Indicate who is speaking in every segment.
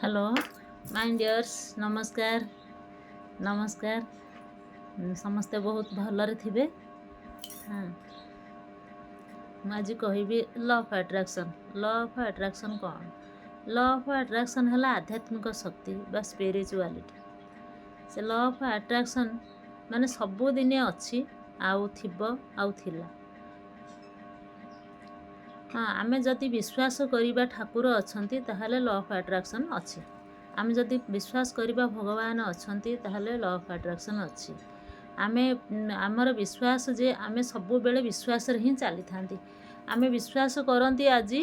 Speaker 1: Hello my dears नमस्कार नमस्कार समस्ते बहुत भलरे थिबे। हाँ आज कहबी लॉ ऑफ अट्रैक्शन कौन। लॉ ऑफ अट्रैक्शन है आध्यात्मिक शक्ति बा स्पिरिचुआलिटी। से लॉ ऑफ अट्रैक्शन माने सबु दिने अच्छी आउ थिबो आउ थिला। हाँ आमे जदि विश्वास करिबा ठाकुर अछंती ताहाले लॉ ऑफ अट्रैक्शन अच्छी। आमे जदि विश्वास करिबा भगवान अछंती ताहाले लॉ ऑफ अट्रैक्शन अच्छी। आमे आमर विश्वास जे आमे सबु बेले विश्वास रे ही चली थांती। आमे विश्वास करंती आज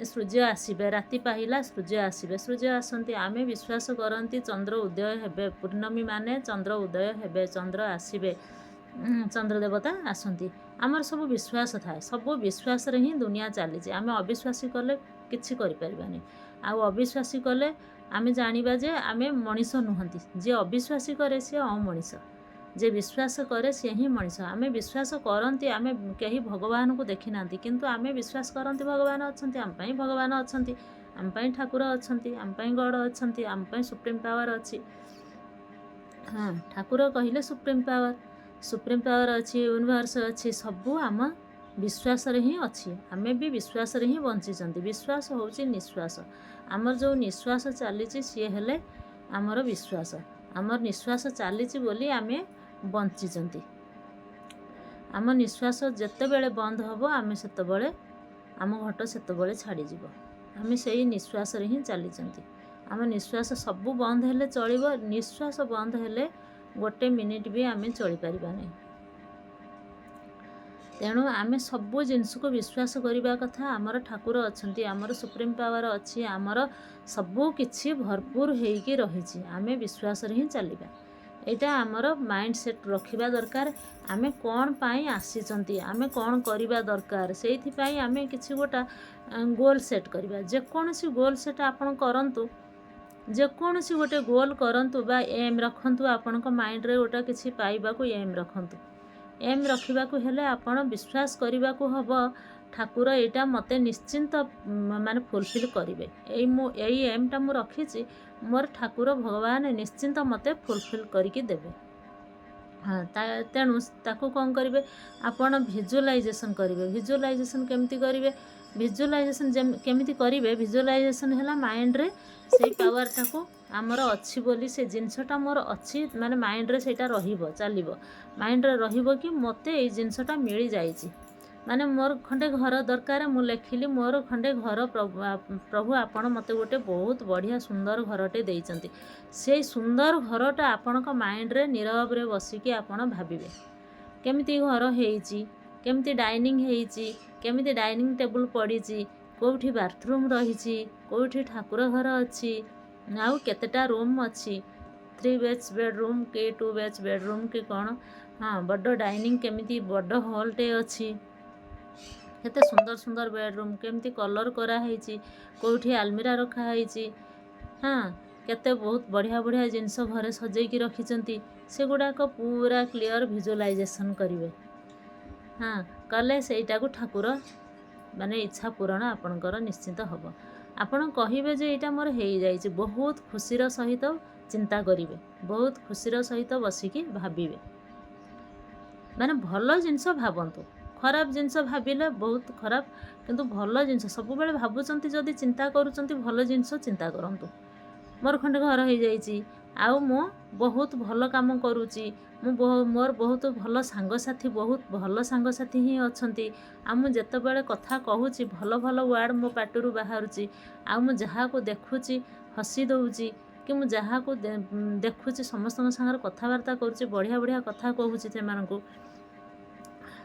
Speaker 1: सूर्य आसीबे, राति पाहिला सूर्य आसीबे, सूर्य आसंती। आमे विश्वास करंती चंद्र उदय हेबे, पूर्णमी माने चंद्र उदय हेबे, चंद्र आसीबे, चंद्र देवता आसंती। आमर सब विश्वास थाए, सब विश्वास रे ही दुनिया चली। आमे अविश्वासी कले किछि करि परिबानी। आ अविश्वासी कले आमे जानिबा जे आमे मनीष नुहंती। जे अविश्वासी करे से अमनीष, जे विश्वास करे से ही मनीष। आमे विश्वास करंती, आमे कहीं भगवान को देखि नांती, किंतु आमे विश्वास करंती भगवान अछंती। आम पई भगवान अछंती, आम पई ठाकुर अछंती, आम पई गॉड अछंती, आम पई सुप्रीम पावर अछि। हाँ ठाकुर कहिले सुप्रीम पावर अच्छी, यूनिवर्स अच्छी, सबू आम विश्वास रे ही अच्छी। आमे भी विश्वास रे ही बंचिचंती। विश्वास होउची निश्वास। आमर जो निश्वास चलीची सी हेले आमर विश्वास। आमर निश्वास चलीची बोली आमे बंचिचंती। आम निश्वास जेतेबेले बंद हबो आमे सेतेबेले आम घट सेतेबेले छाड़ी जीवो। आमे सेही निश्वास रे ही चलीचंती। आम निश्वास सबू बंद हेले चलिबो। निश्वास बंद हेले गोटे मिनिट भी आमे चली परिबा नहीं। तेणु आमे सबू जिनस को विश्वास करिबा कथा। आमर ठाकुर अछंती, आमर सुप्रीम पावर अच्छी, आमर सबू किछि भरपूर हेइकी रहिछि। आमे विश्वास रे ही चलिबा। एटा आमर माइंड सेट रखिबा दरकार। आमे कोन पाई आसीचंती, आमे कोन करिबा दरकार, सेइथि पाई आमे किछि गोटा गोल सेट करिबा। जे कोनसी गोल सेट आपन करंतु, जे कोनसी गोटे गोल करंतु बा एम रखंतु। आपन को माइंड रे गोटा किछि पाइबा को एम रखंतु। एम रखिबा को हेले आपन विश्वास करिबा को हबो ठाकुर एटा मते निश्चिंत माने फुलफिल करिवे। एई एम टा मु रखिछि, मोर ठाकुर भगवान निश्चिंत मते फुलफिल करिकी देबे। हाँ तेणु ताकू कौन करेंगे आपड़ भिजुअलाइजेशन करेंगे। भिजुअलाइजेशन केमती करेंगे, भिजुअलाइजेशन केमती करेंगे। भिजुअलाइजेशन है माइंड रे से पावर टाको आमर अच्छी बोली से जिनसटा मोर अच्छी माने माइंड रे सेटा रहिबो चलिबो। माइंड रे रहिबो कि मते एई जिनसटा मिली जाइछि। माने मोर खंडे घर दरकार, मु लेखिली मोर खंडे घर प्रभु आपण मते गोटे बहुत बढ़िया सुंदर घरटे देइचंती। से सुंदर घरटा आपण को माइंड रे नीरव रे बसिकी आपण भाबिबे केमिति घर हेइची, केमिति डाइनिंग हेइची, केमिति डाइनिंग टेबल पड़ीची, कोठी बाथरूम रहिची, कोठी ठाकुर घर अछि, आउ केतेटा रूम अछि, 3 बेच बेडरूम के 2 बेच बेडरूम के कोन। हाँ बड़ डाइनिंग केमिति बड़ हॉल टे अछि, केते सुंदर सुंदर बेडरूम केमिति कलर करा हेइची, कोठी आलमीरा रखा हेइची। हाँ केते बहुत बढ़िया बढ़िया जिनस घरे सजेकी रखिचंती। से गुडाक पूरा क्लियर भिजुअलाइजेशन करिवे। हाँ कले सेटा को ठाकुर माने इच्छा पूरण आपणकर निश्चित हबो। आपण कहिबे जे एटा मोर हेइ जाइछि, बहुत खुशीर सहित चिंता करिवे, बहुत खुशीर सहित बसिकी भाबिवे। माने भल जिनस भाबंतु, खराब जिनस भाबिले बहुत खराब, किंतु भल जिनस सब बेले भाबुचंती जदि चिंता करूचंती भल जिनस चिंता करंतु। मोर खंडे घर हो जाइछि, आउ मो बहुत भल काम करूची, मोर बहुत भल सांगसाथी, बहुत भल सांगसाथी ही अछंती। आ मु जेतेबेले कथा कहूची भल भल वर्ड मो पाटरू बाहरुची। आ मु जहा को देखुची हसी दउची, कि मु जहा को देखुची समस्त संगर कथबार्ता करूची, बढ़िया बढ़िया कथा कहूची सेमानकु।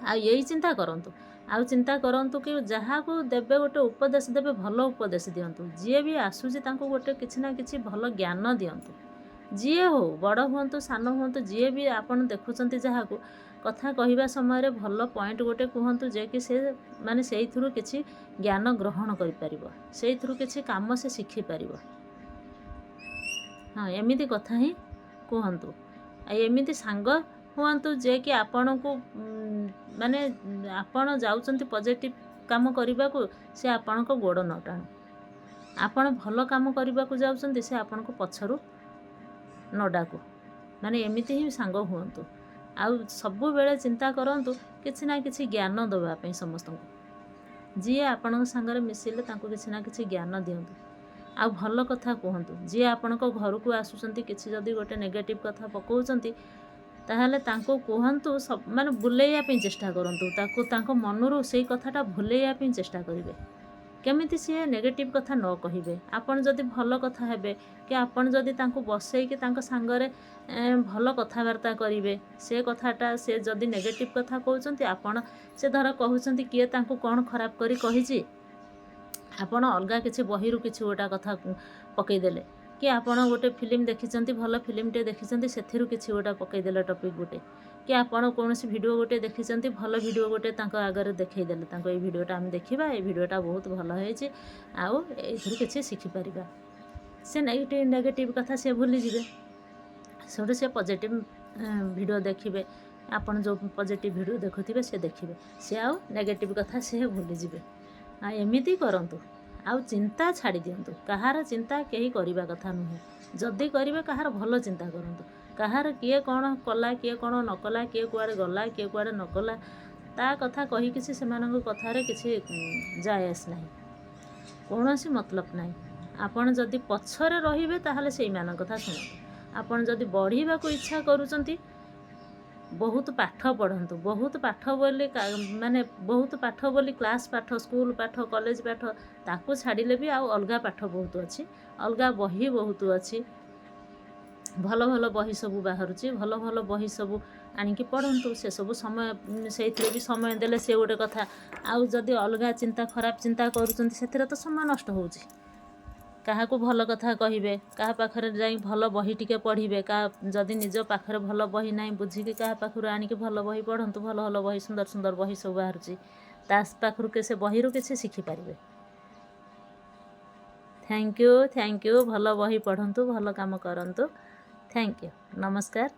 Speaker 1: आ यही चिंता करंतु। आउ चिंता करंतु कि जहा को देबे गोटे उपदेश देबे भल उपदेश दियंतु। जी भी आसुची तांको गोटे किछि ना किछि भल ज्ञान दियंतु। जी हो बड़ हुंतु सान हुंतु, जी भी आपण देखुचंती जहा को कथा कहिबा समय रे भल पॉइंट गोटे कहंतु जे कि से माने सेइथुरु किछि ज्ञान ग्रहण करि परिबो, सेइथुरु किछि काम से शिखि परिबो। हाँ एमिति कथा ही कहंतु। आ एमिति सांग हुअंतु जे कि आपण को माने आपण जाउचंती पॉजिटिव काम करिबा को से आपण को गोड़ न टाणु। ଆପଣ ଭଲ କାମ କରିବାକୁ ଯାଉଛନ୍ତି, ସେ ଆପଣଙ୍କୁ ପଛରୁ ନ ଡାକୁ। ମାନେ ଏମିତି ହିଁ ସାଙ୍ଗ ହୁଅନ୍ତୁ। ଆଉ ସବୁବେଳେ ଚିନ୍ତା କରନ୍ତୁ କିଛି ନା କିଛି ଜ୍ଞାନ ଦେବା ପାଇଁ ସମସ୍ତଙ୍କୁ। ଯିଏ ଆପଣଙ୍କ ସାଙ୍ଗରେ ମିଶିଲେ ତାଙ୍କୁ କିଛି ନା କିଛି ଜ୍ଞାନ ଦିଅନ୍ତୁ। ଆଉ ଭଲ କଥା କୁହନ୍ତୁ। ଯିଏ ଆପଣଙ୍କ ଘରକୁ ଆସୁଛନ୍ତି କିଛି ଯଦି ଗୋଟେ ନେଗେଟିଭ୍ କଥା ପକାଉଛନ୍ତି, ତାହେଲେ ତାଙ୍କୁ କୁହନ୍ତୁ, ମାନେ ବୁଲେଇବା ପାଇଁ ଚେଷ୍ଟା କରନ୍ତୁ। ତାଙ୍କ ମନରୁ ସେଇ କଥାଟା ଭୁଲେଇବା ପାଇଁ ଚେଷ୍ଟା କରିବେ। କେମିତି ସିଏ ନେଗେଟିଭ୍ କଥା ନ କହିବେ। ଆପଣ ଯଦି ଭଲ କଥା ହେବେ କି ଆପଣ ଯଦି ତାଙ୍କୁ ବସେଇକି ତାଙ୍କ ସାଙ୍ଗରେ ଭଲ କଥାବାର୍ତ୍ତା କରିବେ, ସେ କଥାଟା ସେ ଯଦି ନେଗେଟିଭ୍ କଥା କହୁଛନ୍ତି, ସେ ଧର କହୁଛନ୍ତି କିଏ ତାଙ୍କୁ କ'ଣ ଖରାପ କରି କହିଛି, ଆପଣ ଅଲଗା କିଛି ବହିରୁ କିଛି ଗୋଟେ କଥା ପକାଇଦେଲେ, କି ଆପଣ ଗୋଟେ ଫିଲ୍ମ ଦେଖିଛନ୍ତି, ଭଲ ଫିଲ୍ମଟେ ଦେଖିଛନ୍ତି, ସେଥିରୁ କିଛି ଗୋଟେ ପକାଇଦେଲେ ଟପିକ୍ ଗୋଟେ, କି ଆପଣ କୌଣସି ଭିଡ଼ିଓ ଗୋଟେ ଦେଖିଛନ୍ତି, ଭଲ ଭିଡ଼ିଓ ଗୋଟେ ତାଙ୍କ ଆଗରେ ଦେଖାଇଦେଲେ, ତାଙ୍କୁ ଏଇ ଭିଡ଼ିଓଟା ଆମେ ଦେଖିବା, ଏଇ ଭିଡ଼ିଓଟା ବହୁତ ଭଲ ହେଇଛି, ଆଉ ଏଇଥିରୁ କିଛି ଶିଖିପାରିବା। ସେ ନେଗେଟିଭ୍ କଥା ସେ ଭୁଲିଯିବେ। ସେଠୁ ସେ ପଜିଟିଭ୍ ଭିଡ଼ିଓ ଦେଖିବେ। ଆପଣ ଯେଉଁ ପଜିଟିଭ୍ ଭିଡ଼ିଓ ଦେଖୁଥିବେ ସେ ଦେଖିବେ, ସେ ଆଉ ନେଗେଟିଭ୍ କଥା ସେ ଭୁଲିଯିବେ। ଆଉ ଏମିତି କରନ୍ତୁ। ଆଉ ଚିନ୍ତା ଛାଡ଼ି ଦିଅନ୍ତୁ। କାହାର ଚିନ୍ତା କେହି କରିବା କଥା ନୁହେଁ। ଯଦି କରିବେ କାହାର ଭଲ ଚିନ୍ତା କରନ୍ତୁ। କାହାର କିଏ କ'ଣ କଲା, କିଏ କ'ଣ ନ କଲା, କିଏ କୁଆଡ଼େ ଗଲା, କିଏ କୁଆଡ଼େ ନ ଗଲା, ତା କଥା କହି କିଛି ସେମାନଙ୍କ କଥାରେ କିଛି ଯାଏ ଆସ ନାହିଁ। କୌଣସି ମତଲବ ନାହିଁ। ଆପଣ ଯଦି ପଛରେ ରହିବେ ତାହେଲେ ସେଇମାନଙ୍କ କଥା ଶୁଣନ୍ତୁ। ଆପଣ ଯଦି ବଢ଼ିବାକୁ ଇଚ୍ଛା କରୁଛନ୍ତି, ବହୁତ ପାଠ ପଢ଼ନ୍ତୁ। ବହୁତ ପାଠ ବୋଲି କ୍ଲାସ୍ ପାଠ, ସ୍କୁଲ ପାଠ, କଲେଜ ପାଠ, ତାକୁ ଛାଡ଼ିଲେ ବି ଆଉ ଅଲଗା ପାଠ ବହୁତ ଅଛି, ଅଲଗା ବହି ବହୁତ ଅଛି। ଭଲ ଭଲ ବହି ସବୁ ବାହାରୁଛି। ଭଲ ଭଲ ବହି ସବୁ ଆଣିକି ପଢ଼ନ୍ତୁ। ସେସବୁ ସେଇଥିରେ ବି ସମୟ ଦେଲେ ସେ ଗୋଟେ କଥା। ଆଉ ଯଦି ଅଲଗା ଚିନ୍ତା, ଖରାପ ଚିନ୍ତା କରୁଛନ୍ତି, ସେଥିରେ ତ ସମୟ ନଷ୍ଟ ହେଉଛି। କାହାକୁ ଭଲ କଥା କହିବେ, କାହା ପାଖରେ ଯାଇ ଭଲ ବହି ଟିକେ ପଢ଼ିବେ, ଯଦି ନିଜ ପାଖରେ ଭଲ ବହି ନାହିଁ, ବୁଝିକି କାହା ପାଖରୁ ଆଣିକି ଭଲ ବହି ପଢ଼ନ୍ତୁ। ଭଲ ଭଲ ବହି, ସୁନ୍ଦର ସୁନ୍ଦର ବହି ସବୁ ବାହାରୁଛି, ତା ପାଖରୁ ସେ ବହିରୁ କିଛି ଶିଖିପାରିବେ। Thank you. ଭଲ ବହି ପଢ଼ନ୍ତୁ, ଭଲ କାମ କରନ୍ତୁ। Thank you. ନମସ୍କାର।